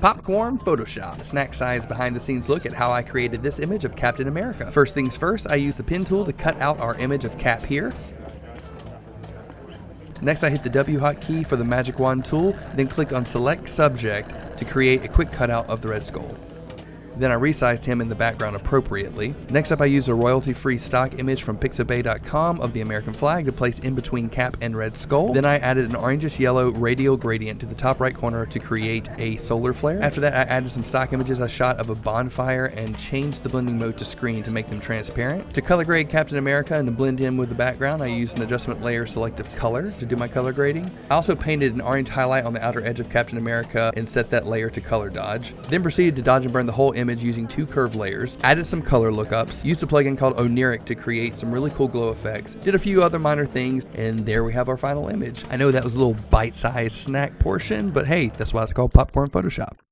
Popcorn Photoshop, snack size behind the scenes look at how I created this image of Captain America. First things first, I used the pen tool to cut out our image of Cap here. Next, I hit the W hotkey for the magic wand tool, then clicked on select subject to create a quick cutout of the Red Skull. Then I resized him in the background appropriately. Next up, I used a royalty-free stock image from pixabay.com of the American flag to place in between Cap and Red Skull. Then I added an orangish-yellow radial gradient to the top right corner to create a solar flare. After that, I added some stock images I shot of a bonfire and changed the blending mode to screen to make them transparent. To color grade Captain America and to blend him with the background, I used an adjustment layer selective color to do my color grading. I also painted an orange highlight on the outer edge of Captain America and set that layer to color dodge. Then proceeded to dodge and burn the whole image using 2 curved layers, added some color lookups, used a plugin called Oniric to create some really cool glow effects, did a few other minor things, and there we have our final image. I know that was a little bite-sized snack portion, but hey, that's why it's called Popcorn Photoshop.